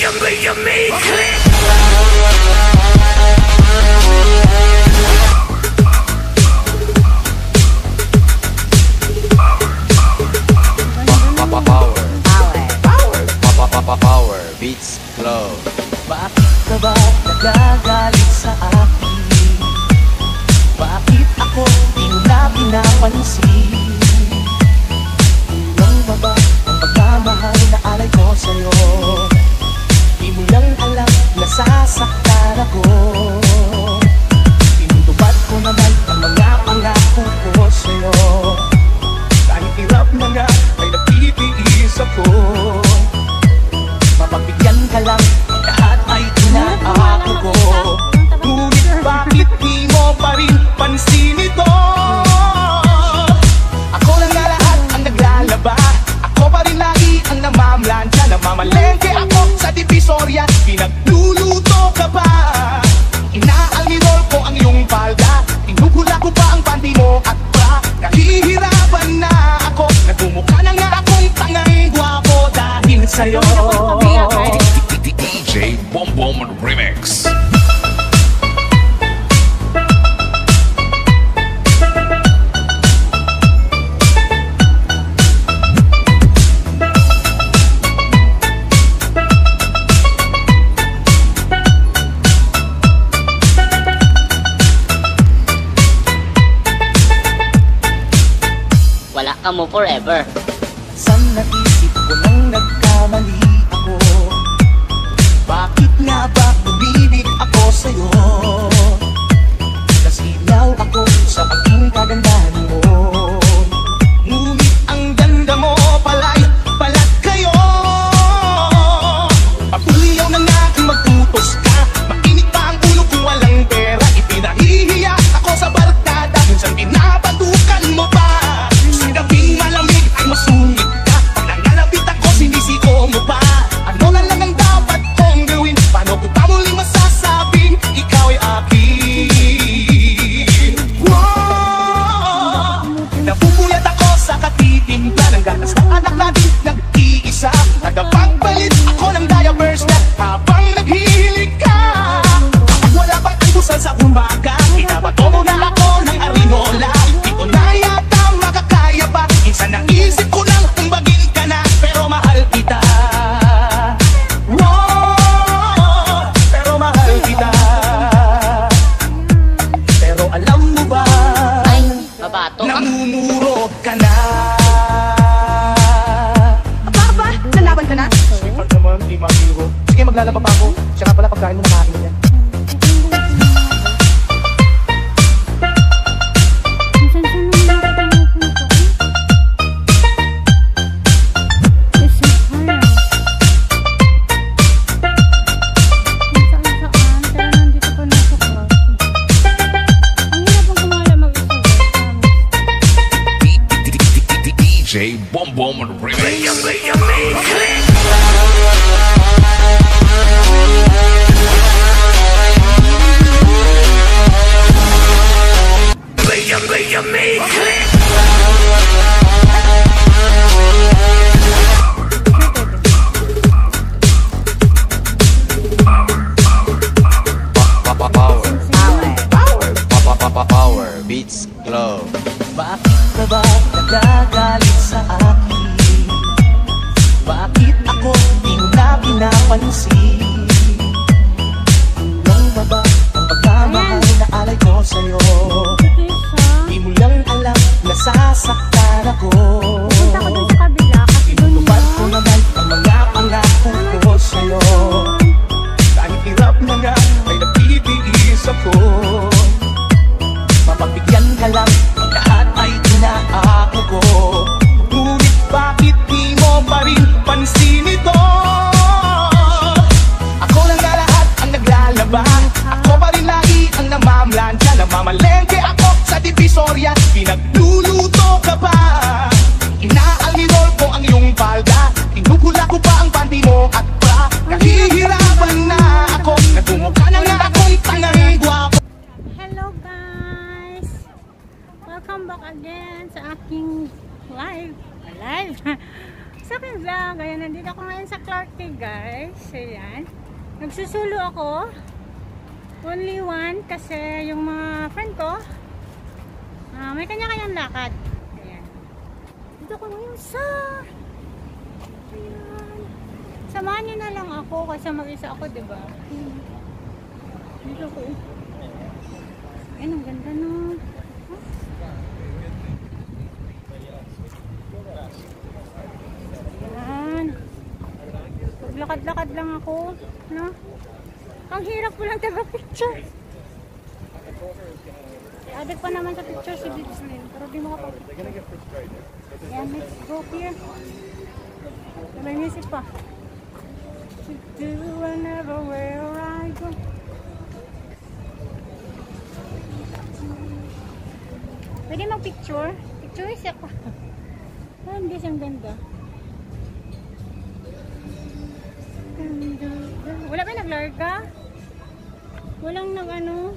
you make click. Power beats flow. Bakit ka ba nagagalit sa akin? Bakit ako di mo na pinapansin? Ilang ba ba ang pagmamahal na alay ko sa'yo? Di mo lang alam na sasaktan ako. Tinutupad ko naman ang mga pangako ko sa'yo. Kahit hirap na nga ay nagtitiis ako. Mapagbigyan ka lang, lahat ay inaako ko. Ngunit bakit di mo pa rin pansin ito? Ako lang na lahat ang naglalaba. Ako pa rin lagi ang namamlansya. Namamalengke ako sa Divisoria. Pinagluluto ka pa. Inaalmirol ko ang iyong palda. Inuhula ko pa ang panty mo at bra. Nahihirapan na ako. Nagmumukha na nga akong tangang gwapo dahil sa'yo. DJ Bom Bom Remix. Wala ka mo forever. San naisip ko nang nagkamali ako? Bakit nga ba umibig ako sa'yo? Nasilaw ako sa aking kagandahan mo. Ngunit ang ganda mo pala'y balat kayo. Papuliyaw na nga kung magtutos ka. Mainit pa ang ulo kung walang pera. Ipinahihiya ako sa barkada. Minsan pinapatukan mo pa. Sinabing malamig ay masungit ka. Pag nangalapit ako sinisiko mo pa. Ano na lang ang dapat kong gawin? Paano ko pa muling masasabing ikaw ay akin? Wow! Napupuyat ako sa katitimpla ng gatas ng anak natin nag-iisa. Nagpagpalit ako ng diapers na habang naghihilig ka. Kapag wala pang almusal sa umaga, inabato mo na ako ng arinola. Di ko na yata makakaya pa. Minsan naisip ko nang umbagin ka na, pero mahal kita. Wow, pero mahal kita. Pero alam mo ba, Ay, babato ka. namumuro ka na. Aba, nalaban ka na? Pag naman, di makiro. Sige, maglalaba pa ako. Siya nga pala pagkain mo na kain mo yan. DJ Bom Bom Remix. You make click. You make click. Power beats flow. Bakit ka ba nagagalit sa akin? Bakit ako di mo na pinapansin? Ilang ba ba ang pagmamahal na alay ko sa'yo? Di mo lang alam na sasaktan ako. Punta ko dun sa kabila kasi dun Tinutupad ko naman ang mga pangako ko sa'yo. Kahit hirap na nga ay nagtitiis ako. Mapagbigyan ka lang, lahat ay inaako ko. Ngunit bakit di mo pa rin pansin ito? Ako lang na lahat ang naglalaba. Ako pa rin lagi ang namamlansya. Namamalengke ako sa Divisoria. Pinagluluto ka pa. Inaalmirol ko ang iyong palda. Inuhula ko pa ang panty mo at bra. Nahihirapan na ako. Nagmumukha na nga akong tangang gwapo. Hello guys! Welcome back again sa aking live. sa aking vlog. Ayan, nandito ako ngayon sa Clarke, guys. Ayan. Nagsusulo ako. Only one kasi yung mga friend ko may kanya-kanyang lakad. Ayan. Dito ako ngayon sa ayan. Samahan niyo na lang ako kasi mag-isa ako, diba? Dito ako. Ayan, ang ganda no. Ayan. Maglakad-lakad lang ako, no? Ang hirap po lang taga-picture. I-add pa naman sa picture si Disney. Pero di makapag. Ayan, let's go here. May music pa. To do whenever where I go. Pwede mag-picture? Picture siya pa. Ah, hindi siyang ganda. Wala ba naglarga? Walang nag-ano?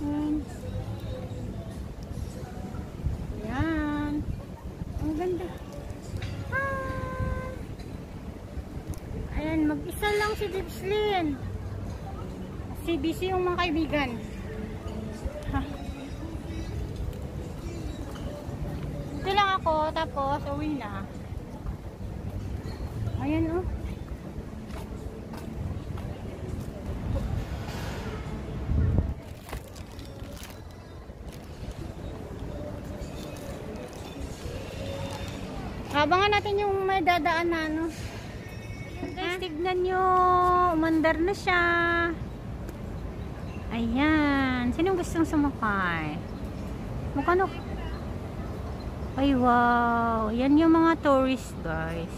Ayan. Ang ganda. Ah. Ayan, mag-isa lang si Dipslin. Si busy yung mga kaibigan. Ha. Ito lang ako, tapos uwi na. Ayan oh. Abangan natin yung may dadaan na ano. Guys, tignan nyo. Umandar na siya. Ayan. Sinong gustong sumakay? Mukha. Ay, wow. Yan yung mga tourist, guys.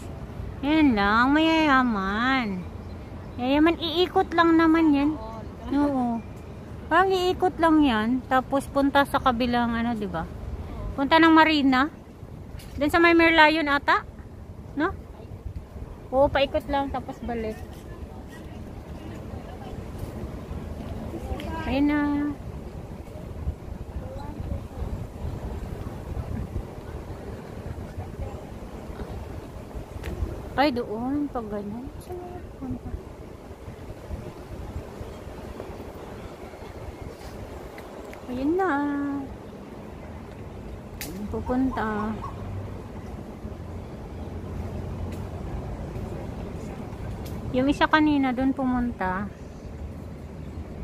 Yan lang. Mayayaman. Mayayaman. Iikot lang naman yan. Oo. Parang iikot lang yan. Tapos punta sa kabilang ano, diba? Punta ng marina. Doon sa may Merlion ata? No? Oo, paikot lang tapos balik. Ayun na. Ay, doon. Pag ganyan. Ayun na. Ayun pupunta. Yung isa kanina doon pumunta.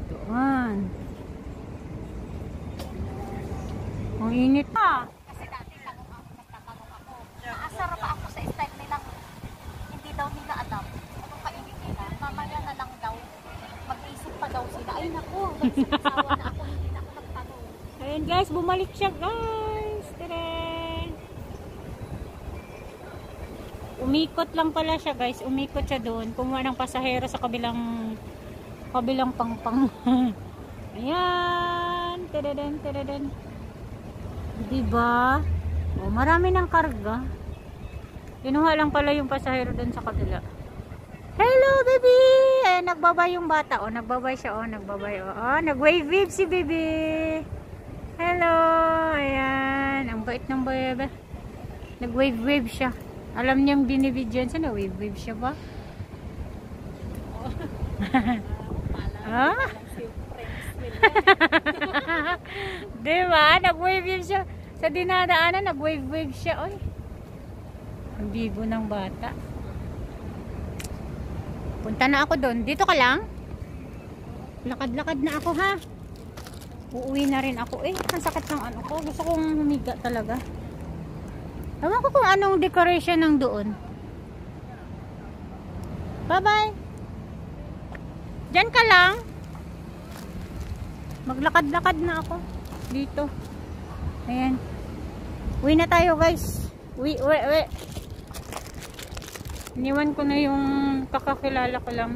Doon. Ang init pa. Kasi dati nagtatanong ako. Asar pa ako sa style nilang hindi daw nila alam. Anong kainin nila? Mamaya na lang daw. Mag-isip pa daw sila. Ay naku, nagsasawa na ako. Hindi na ako nagtanong. Ayun guys, bumalik siya guys. Tadaan! Umikot lang pala siya guys. Umikot siya doon. Kumuha ng pasahero sa kabilang pangpang. Ayan. Tadaan. Diba? Oh, marami ng karga. Kinuha lang pala yung pasahero doon sa kabila. Hello baby! Ayan, nagbabay yung bata. Oh, nagbabay siya. Oh, nagbabay. Oh, nag-wave si baby. Hello. Ayan. Ang bait ng baby. Nag-wave siya. Alam niyang binibidyon siya na wave siya ba? Ah? Diba? Nag-wave siya. Sa dinadaanan, nag-wave siya. Oy. Ang bigo ng bata. Punta na ako doon. Dito ka lang? Lakad-lakad na ako ha. Uuwi na rin ako. Eh, ang sakit ng ano ko. Gusto kong humiga talaga. Ewan ko kung anong decoration ng doon. Bye-bye. Diyan ka lang. Maglakad-lakad na ako. Dito. Ayan. Uwi na tayo guys. Uwi. Iniwan ko na yung kakakilala ko lang.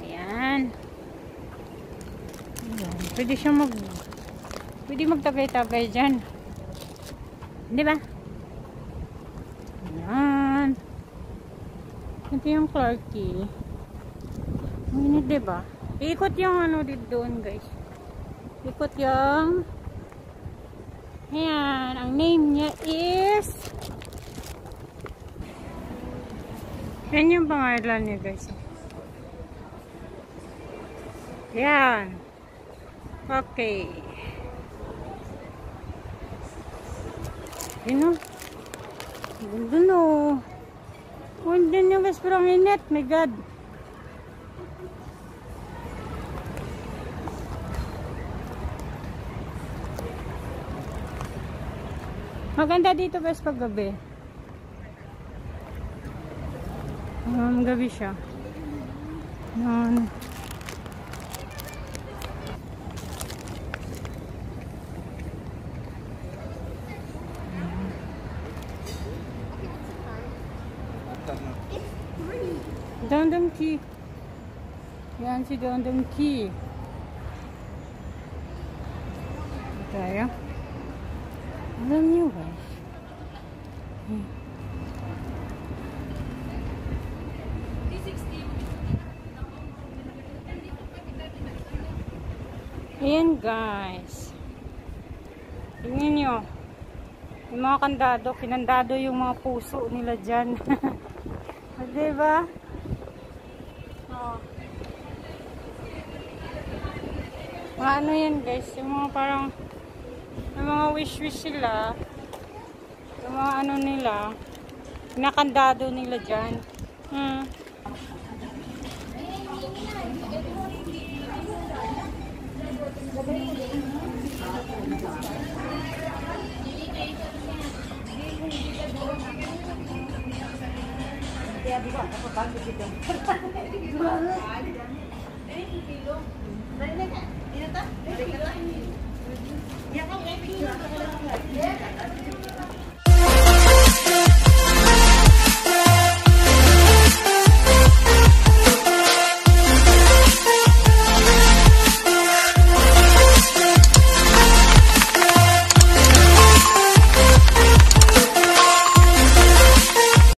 Ayan. Ayan. Pwede magtagay-tagay dyan. Di ba? Ayan. Ito yung Clarke. Ini diba? Ikot yung ano dito doon guys. Ikot yung ayan. Ang name niya is Yan yung pangalan niya, guys. Yan. Okay. Yun o. Ganda no. Ganda niya, guys. Pero ang init. My God. Maganda dito, guys, pag gabi. Gabi siya. Yan. Dondong Key. Yan si Dondong Key. Tayo. Alam niyo guys. Ayan guys. Tingnan nyo. Yung mga kandado, kinandado yung mga puso nila dyan. Diba? Oh. Mga ano yan guys, yung mga parang yung mga wish-wish sila, yung mga ano nila, nakandado nila dyan.